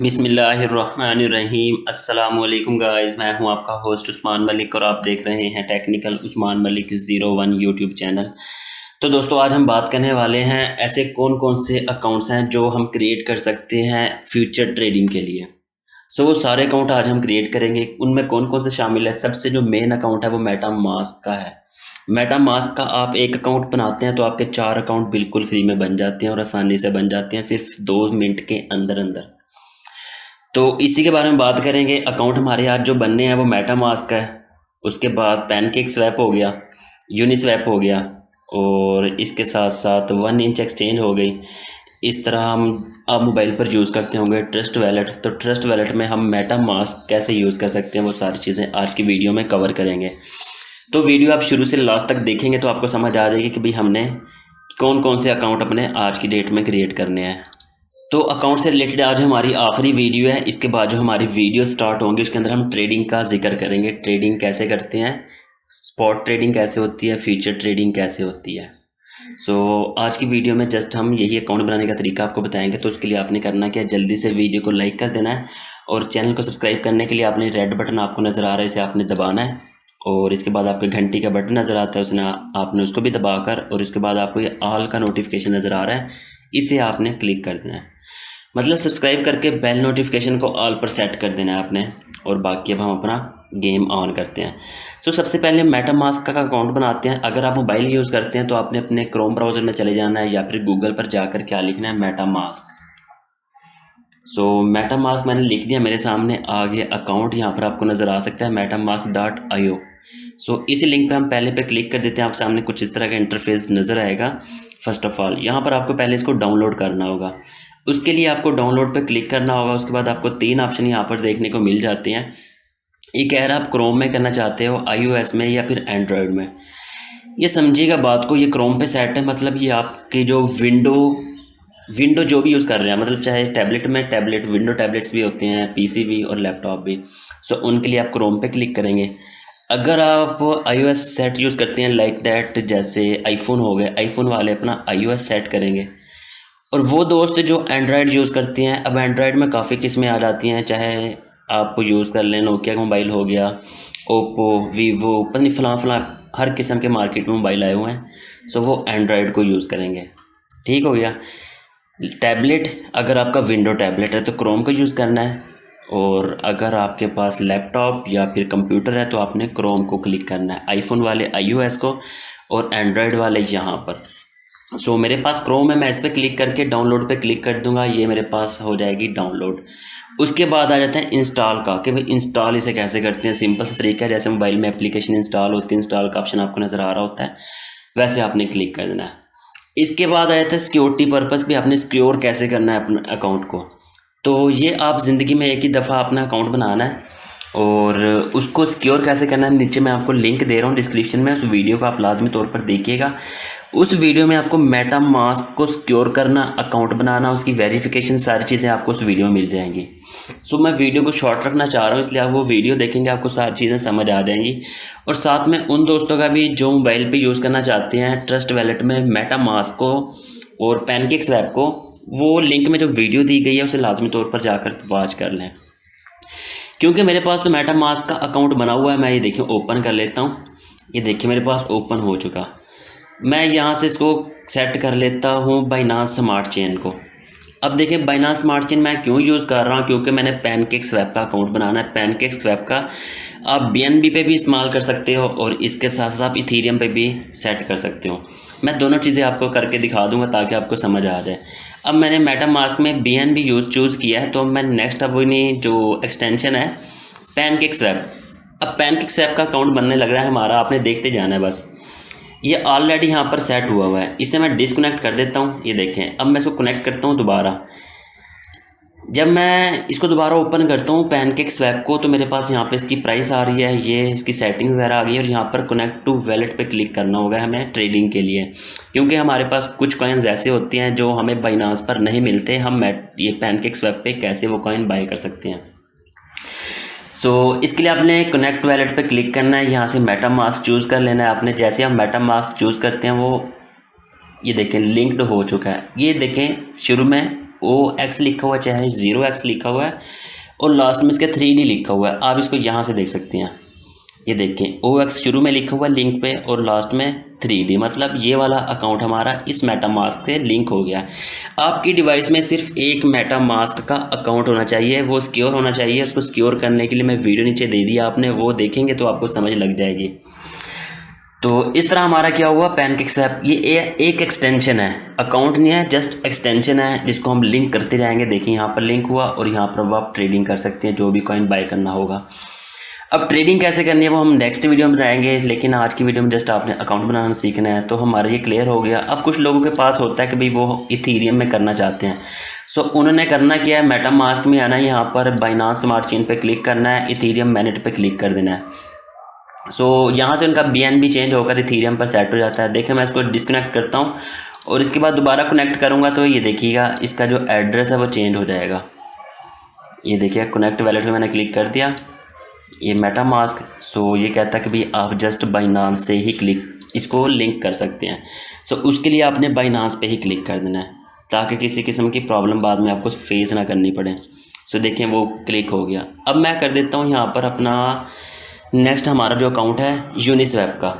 बिस्मिल्लाहिर्रहमानिर्रहीम। अस्सलाम वालेकुम गाइस, मैं हूं आपका होस्ट उस्मान मलिक और आप देख रहे हैं technical Usman Malik 01 YouTube channel. तो दोस्तों, आज हम बात करने वाले हैं ऐसे कौन कौन से अकाउंट्स हैं जो हम क्रिएट कर सकते हैं फ्यूचर ट्रेडिंग के लिए। वो सारे अकाउंट आज हम क्रिएट करेंगे। उनमें कौन कौन से शामिल है? सबसे जो मेन अकाउंट है वो मेटा मास्क का है। मेटा मास्क का आप एक अकाउंट बनाते हैं तो आपके 4 अकाउंट बिल्कुल फ्री में बन जाते हैं और आसानी से बन जाते हैं, सिर्फ 2 मिनट के अंदर अंदर। तो इसी के बारे में बात करेंगे। अकाउंट हमारे आज जो बनने हैं वो मेटा मास्क का है, उसके बाद पैनकेक स्वैप हो गया, यूनिस्वैप हो गया और इसके साथ साथ 1 इंच एक्सचेंज हो गई। इस तरह हम आप मोबाइल पर यूज़ करते होंगे ट्रस्ट वैलेट। तो ट्रस्ट वैलेट में हम मेटा मास्क कैसे यूज़ कर सकते हैं वो सारी चीज़ें आज की वीडियो में कवर करेंगे। तो वीडियो आप शुरू से लास्ट तक देखेंगे तो आपको समझ आ जाएगी कि भाई हमने कौन कौन से अकाउंट अपने आज की डेट में क्रिएट करने हैं। तो अकाउंट से रिलेटेड आज हमारी आखिरी वीडियो है। इसके बाद जो हमारी वीडियो स्टार्ट होंगी उसके अंदर हम ट्रेडिंग का जिक्र करेंगे। ट्रेडिंग कैसे करते हैं, स्पॉट ट्रेडिंग कैसे होती है, फ्यूचर ट्रेडिंग कैसे होती है। आज की वीडियो में जस्ट हम यही अकाउंट बनाने का तरीका आपको बताएंगे। तो उसके लिए आपने करना क्या, जल्दी से वीडियो को लाइक कर देना है और चैनल को सब्सक्राइब करने के लिए आपने रेड बटन आपको नज़र आ रहा है, इसे आपने दबाना है और इसके बाद आपके घंटी का बटन नज़र आता है, उसने आपने उसको भी दबाकर और इसके बाद आपको ये ऑल का नोटिफिकेशन नज़र आ रहा है, इसे आपने क्लिक कर देना है। मतलब सब्सक्राइब करके बेल नोटिफिकेशन को ऑल पर सेट कर देना है आपने। और बाकी अब हम अपना गेम ऑन करते हैं। सबसे पहले मेटा मास्क का अकाउंट बनाते हैं। अगर आप मोबाइल यूज़ करते हैं तो आपने अपने क्रोम ब्राउज़र में चले जाना है या फिर गूगल पर जाकर क्या लिखना है, मेटा मास्क। मेटा मास्क मैंने लिख दिया, मेरे सामने आ गया अकाउंट। यहाँ पर आपको नज़र आ सकता है metamask.io। इसी लिंक पे हम पहले पे क्लिक कर देते हैं। आप सामने कुछ इस तरह का इंटरफेस नज़र आएगा। फर्स्ट ऑफ ऑल यहाँ पर आपको पहले इसको डाउनलोड करना होगा। उसके लिए आपको डाउनलोड पे क्लिक करना होगा। उसके बाद आपको 3 ऑप्शन यहाँ पर देखने को मिल जाते हैं। ये कह रहा है आप क्रोम में करना चाहते हो, iOS में या फिर एंड्रॉयड में। ये समझिएगा बात को, ये क्रोम पे सेट है। मतलब ये आपकी जो विंडो जो भी यूज़ कर रहे हैं, मतलब चाहे टैबलेट में टैबलेट विंडो टैबलेट्स भी होते हैं, पीसी भी और लैपटॉप भी। उनके लिए आप क्रोम पे क्लिक करेंगे। अगर आप iOS सेट यूज़ करते हैं लाइक दैट, जैसे आईफोन हो गए, आईफोन वाले अपना iOS सेट करेंगे। और वो दोस्त जो एंड्रॉयड यूज़ करते हैं, अब एंड्रॉयड में काफ़ी किस्में आ जाती हैं। चाहे आप यूज़ कर लें नोकिया का मोबाइल हो गया, ओप्पो, वीवो, पता नहीं फलां हर किस्म के मार्केट में मोबाइल आए हुए हैं। वो एंड्रॉयड को यूज़ करेंगे। ठीक हो गया। टैबलेट, अगर आपका विंडो टैबलेट है तो क्रोम का यूज़ करना है और अगर आपके पास लैपटॉप या फिर कंप्यूटर है तो आपने क्रोम को क्लिक करना है। आईफोन वाले iOS को और एंड्रॉयड वाले यहाँ पर। मेरे पास क्रोम है, मैं इस पर क्लिक करके डाउनलोड पे क्लिक कर दूंगा, ये मेरे पास हो जाएगी डाउनलोड। उसके बाद आ जाता है इंस्टॉल का, कि भाई इंस्टॉल इसे कैसे करते हैं। सिंपल सा तरीका है, जैसे मोबाइल में एप्लीकेशन इंस्टॉल होती है, इंस्टॉल का ऑप्शन आपको नज़र आ रहा होता है, वैसे आपने क्लिक कर देना है। इसके बाद आ जाता है सिक्योरिटी पर्पस भी, आपने सिक्योर कैसे करना है अपने अकाउंट को। तो ये आप ज़िंदगी में एक ही दफ़ा अपना अकाउंट बनाना है और उसको सिक्योर कैसे करना है, नीचे मैं आपको लिंक दे रहा हूँ डिस्क्रिप्शन में, उस वीडियो को आप लाजमी तौर पर देखिएगा। उस वीडियो में आपको मेटा मास्क को सिक्योर करना, अकाउंट बनाना, उसकी वेरिफिकेशन, सारी चीज़ें आपको उस वीडियो में मिल जाएंगी। मैं वीडियो को शॉर्ट रखना चाह रहा हूँ, इसलिए आप वो वीडियो देखेंगे, आपको सारी चीज़ें समझ आ जाएंगी। और साथ में उन दोस्तों का भी जो मोबाइल पे यूज़ करना चाहते हैं ट्रस्ट वैलेट में मेटा मास्क को और पैनकेक स्वैप को, वो लिंक में जो वीडियो दी गई है उसे लाजमी तौर पर जाकर वॉच कर लें। क्योंकि मेरे पास तो मेटा मास्क का अकाउंट बना हुआ है। मैं ये देखिए ओपन कर लेता हूँ। ये देखिए मेरे पास ओपन हो चुका। मैं यहाँ से इसको सेट कर लेता हूँ बाइनांस स्मार्ट चेन को। अब देखिए बाइनांस स्मार्ट चेन मैं क्यों यूज़ कर रहा हूँ, क्योंकि मैंने पैनकेक स्वैप का अकाउंट बनाना है। पैनकेक स्वैप का आप BNB पे भी इस्तेमाल कर सकते हो और इसके साथ साथ आप इथीरियम पे भी सेट कर सकते हो। मैं दोनों चीज़ें आपको करके दिखा दूंगा ताकि आपको समझ आ जाए। अब मैंने मेटा मास्क में BNB चूज़ किया है, तो मैं नेक्स्ट अपनी जो एक्सटेंशन है पैनकेक स्वैप। अब पैनकेक स्वैप का अकाउंट बनने लग रहा है हमारा, आपने देखते जाना है बस। ये ऑलरेडी यहाँ पर सेट हुआ है, इसे मैं डिसकनेक्ट कर देता हूँ। ये देखें, अब मैं इसको कनेक्ट करता हूँ दोबारा। जब मैं इसको दोबारा ओपन करता हूँ पैनकेक स्वैप को, तो मेरे पास यहाँ पे इसकी प्राइस आ रही है, ये इसकी सेटिंग्स वगैरह आ गई है और यहाँ पर कनेक्ट टू वैलेट पे क्लिक करना होगा हमें ट्रेडिंग के लिए। क्योंकि हमारे पास कुछ कॉइन्स ऐसे होते हैं जो हमें बाइनांस पर नहीं मिलते, हम ये पैनकेक स्वैप पे कैसे वो कॉइन बाय कर सकते हैं। इसके लिए आपने कनेक्ट वैलेट पे क्लिक करना है, यहाँ से मेटा मास्क चूज़ कर लेना है आपने। जैसे हम मेटा मास्क चूज़ करते हैं वो ये देखें लिंक्ड हो चुका है। ये देखें शुरू में OX लिखा हुआ है, चाहे 0X लिखा हुआ है, और लास्ट में इसके 3D लिखा हुआ है। आप इसको यहाँ से देख सकते हैं, ये देखें OX शुरू में लिखा हुआ लिंक पे और लास्ट में 3D, मतलब ये वाला अकाउंट हमारा इस मेटामास्क से लिंक हो गया। आपकी डिवाइस में सिर्फ एक मेटामास्क का अकाउंट होना चाहिए, वो सिक्योर होना चाहिए। उसको सिक्योर करने के लिए मैं वीडियो नीचे दे दिया, आपने वो देखेंगे तो आपको समझ लग जाएगी। तो इस तरह हमारा क्या हुआ, पैनकेकस्वैप ये एक एक्सटेंशन है, अकाउंट नहीं है, जस्ट एक्सटेंशन है जिसको हम लिंक करते जाएंगे। देखिए यहाँ पर लिंक हुआ और यहाँ पर आप ट्रेडिंग कर सकते हैं, जो भी कॉइन बाय करना होगा। अब ट्रेडिंग कैसे करनी है वो हम नेक्स्ट वीडियो में बनाएंगे, लेकिन आज की वीडियो में जस्ट आपने अकाउंट बनाना सीखना है। तो हमारा ये क्लियर हो गया। अब कुछ लोगों के पास होता है कि भाई वो इथीरियम में करना चाहते हैं, सो उन्होंने करना क्या है, मेटामास्क में आना है, यहाँ पर बाइनांस स्मार्ट चेन पे क्लिक करना है, इथीरियम मैनेट पे क्लिक कर देना है। सो यहाँ से उनका BNB चेंज होकर इथीरियम पर सेट हो जाता है। देखिए मैं इसको डिस्कनेक्ट करता हूँ और इसके बाद दोबारा कनेक्ट करूँगा तो ये देखिएगा इसका जो एड्रेस है वो चेंज हो जाएगा। ये देखिए कनेक्ट वैलेट में मैंने क्लिक कर दिया, ये मेटामास्क। सो ये कहता है कि भाई आप जस्ट बाइनांस से ही इसको लिंक कर सकते हैं। सो उसके लिए आपने बाइनांस पे ही क्लिक कर देना है, ताकि किसी किस्म की प्रॉब्लम बाद में आपको फेस ना करनी पड़े। सो देखें वो क्लिक हो गया। अब मैं कर देता हूँ यहाँ पर अपना नेक्स्ट हमारा जो अकाउंट है यूनिस्वैप का।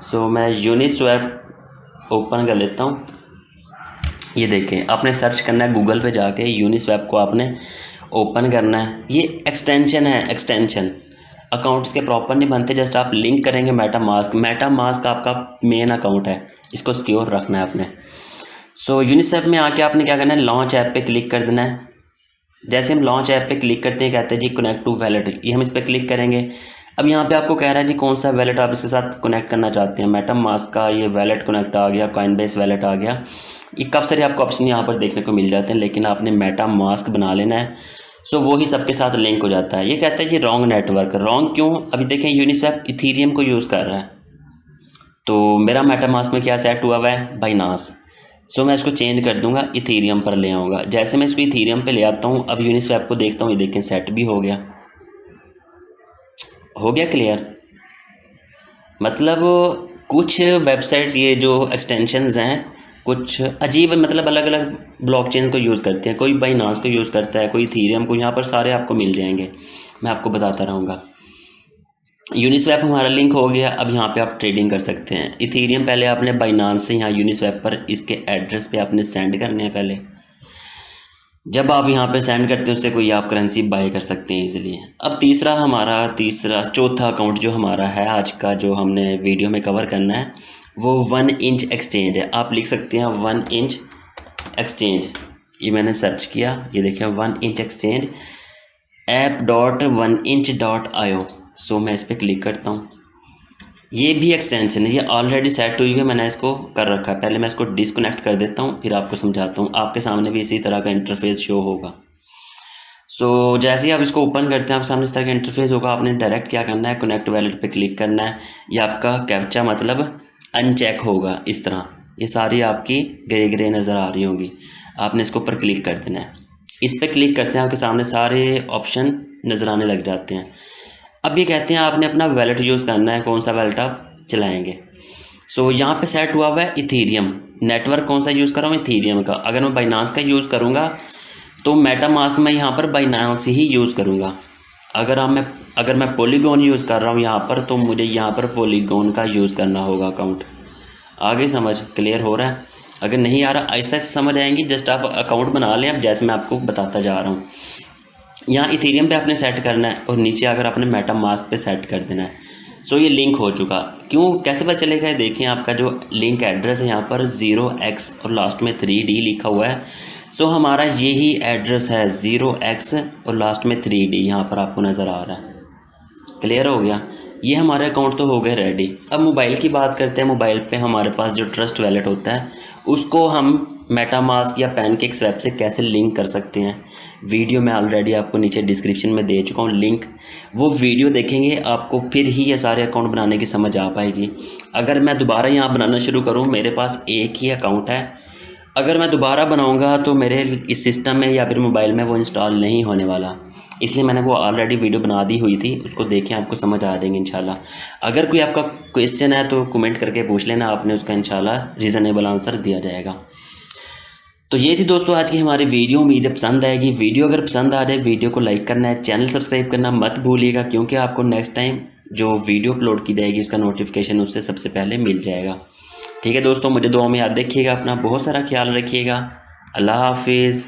सो मैं यूनिस्वैप ओपन कर लेता हूँ। ये देखें आपने सर्च करना है गूगल पे जाके, यूनिस्वैप को आपने ओपन करना है। ये एक्सटेंशन है, एक्सटेंशन अकाउंट्स के प्रॉपर नहीं बनते, जस्ट आप लिंक करेंगे मेटामास्क आपका मेन अकाउंट है, इसको सिक्योर रखना है आपने। सो यूनिस्वैप में आके आपने क्या करना है, लॉन्च ऐप पे क्लिक कर देना है। जैसे हम लॉन्च ऐप पे क्लिक करते हैं कहते हैं जी कनेक्ट टू वैलेट, ये हम इस पर क्लिक करेंगे। अब यहाँ पे आपको कह रहा है जी कौन सा वैलेट आप इसके साथ कनेक्ट करना चाहते हैं। मेटामास्क का ये वैलेट कनेक्ट आ गया, कॉइनबेस वैलेट आ गया। ये काफ़ी सारे आपको ऑप्शन यहाँ पर देखने को मिल जाते हैं, लेकिन आपने मेटामास्क बना लेना है। सो वो ही सबके साथ लिंक हो जाता है। ये कहता है जी रॉन्ग नेटवर्क, रॉन्ग क्यों, अभी देखें यूनिस्वैप इथीरियम को यूज़ कर रहा है, तो मेरा मेटामास्क में क्या सेट हुआ हुआ है, बाइनांस। सो मैं इसको चेंज कर दूंगा, इथीरियम पर ले आऊँगा। जैसे मैं इसको इथीरियम पे ले आता हूँ, अब यूनिस्वैप को देखता हूँ, ये देखें सेट भी हो गया क्लियर। मतलब कुछ वेबसाइट्स ये जो एक्सटेंशंस हैं कुछ अजीब, मतलब अलग अलग ब्लॉकचेन को यूज़ करते हैं, कोई बाइनांस को यूज़ करता है, कोई इथीरियम को, यहाँ पर सारे आपको मिल जाएंगे, मैं आपको बताता रहूँगा। यूनिस्वैप हमारा लिंक हो गया। अब यहाँ पे आप ट्रेडिंग कर सकते हैं। इथीरियम पहले आपने बाइनांस से यहाँ यूनिस्वैप पर इसके एड्रेस पे आपने सेंड करने हैं पहले। जब आप यहाँ पे सेंड करते हैं उससे कोई आप करेंसी बाय कर सकते हैं इजीली। अब चौथा अकाउंट जो हमारा है आज का, जो हमने वीडियो में कवर करना है, वो 1 इंच एक्सचेंज है। आप लिख सकते हैं 1 इंच एक्सचेंज, ये मैंने सर्च किया, ये देखिए 1 इंच एक्सचेंज app.1inch.io। सो मैं इस पर क्लिक करता हूँ। ये भी एक्सटेंशन है, ये ऑलरेडी सेट हुई है, मैंने इसको कर रखा है। पहले मैं इसको डिसकनेक्ट कर देता हूँ, फिर आपको समझाता हूँ। आपके सामने भी इसी तरह का इंटरफेस शो होगा। सो जैसे ही आप इसको ओपन करते हैं आपके सामने इस तरह का इंटरफेस होगा। आपने डायरेक्ट क्या करना है, कनेक्ट वैलेट पे क्लिक करना है। ये आपका कैप्चा मतलब अनचेक होगा इस तरह, ये सारी आपकी ग्रे ग्रे नज़र आ रही होंगी। आपने इसके ऊपर क्लिक कर देना है। इस पर क्लिक करते हैं आपके सामने सारे ऑप्शन नज़र आने लग जाते हैं। अब ये कहते हैं आपने अपना वैलेट यूज़ करना है, कौन सा वैलेट आप चलाएंगे। सो यहाँ पे सेट हुआ हुआ है इथीरियम। नेटवर्क कौन सा यूज़ कर रहा हूँ, इथीरियम का। अगर मैं बाइनांस का यूज़ करूँगा तो मेटामास्क में यहाँ पर बाइनांस ही यूज़ करूँगा। अगर मैं पॉलीगॉन यूज़ कर रहा हूँ यहाँ पर, तो मुझे यहाँ पर पॉलीगॉन का यूज़ करना होगा अकाउंट। आगे समझ क्लियर हो रहा है? अगर नहीं आ रहा आहिस्ता आहिस्ता समझ आएंगी, जस्ट आप अकाउंट बना लें। अब जैसे मैं आपको बताता जा रहा हूँ, यहाँ इथीरियम पे आपने सेट करना है और नीचे अगर आपने मेटामास्क पे सेट कर देना है। सो ये लिंक हो चुका। क्यों, कैसे पता चलेगा? देखें आपका जो लिंक एड्रेस है यहाँ पर 0x और लास्ट में 3D लिखा हुआ है। सो हमारा यही एड्रेस है 0x और लास्ट में 3D, यहाँ पर आपको नज़र आ रहा है। क्लियर हो गया? ये हमारे अकाउंट तो हो गए रेडी। अब मोबाइल की बात करते हैं। मोबाइल पे हमारे पास जो ट्रस्ट वैलेट होता है उसको हम मेटामास्क या पैनकेकस्वैप से कैसे लिंक कर सकते हैं, वीडियो मैं ऑलरेडी आपको नीचे डिस्क्रिप्शन में दे चुका हूँ लिंक। वो वीडियो देखेंगे आपको, फिर ही ये सारे अकाउंट बनाने की समझ आ पाएगी। अगर मैं दोबारा यहाँ बनाना शुरू करूँ, मेरे पास एक ही अकाउंट है, अगर मैं दोबारा बनाऊँगा तो मेरे इस सिस्टम में या फिर मोबाइल में वो इंस्टॉल नहीं होने वाला। इसलिए मैंने वो ऑलरेडी वीडियो बना दी हुई थी, उसको देखें, आपको समझ आ जाएंगे इंशाल्लाह। अगर कोई आपका क्वेश्चन है तो कमेंट करके पूछ लेना, आपने उसका इंशाल्लाह रीज़नेबल आंसर दिया जाएगा। तो ये थी दोस्तों आज की हमारी वीडियो, उम्मीद है पसंद आएगी। वीडियो अगर पसंद आ जाए वीडियो को लाइक करना है, चैनल सब्सक्राइब करना मत भूलिएगा, क्योंकि आपको नेक्स्ट टाइम जो वीडियो अपलोड की जाएगी उसका नोटिफिकेशन उससे सबसे पहले मिल जाएगा। ठीक है दोस्तों, मुझे दुआ में याद रखिएगा, अपना बहुत सारा ख्याल रखिएगा। अल्लाह हाफिज़।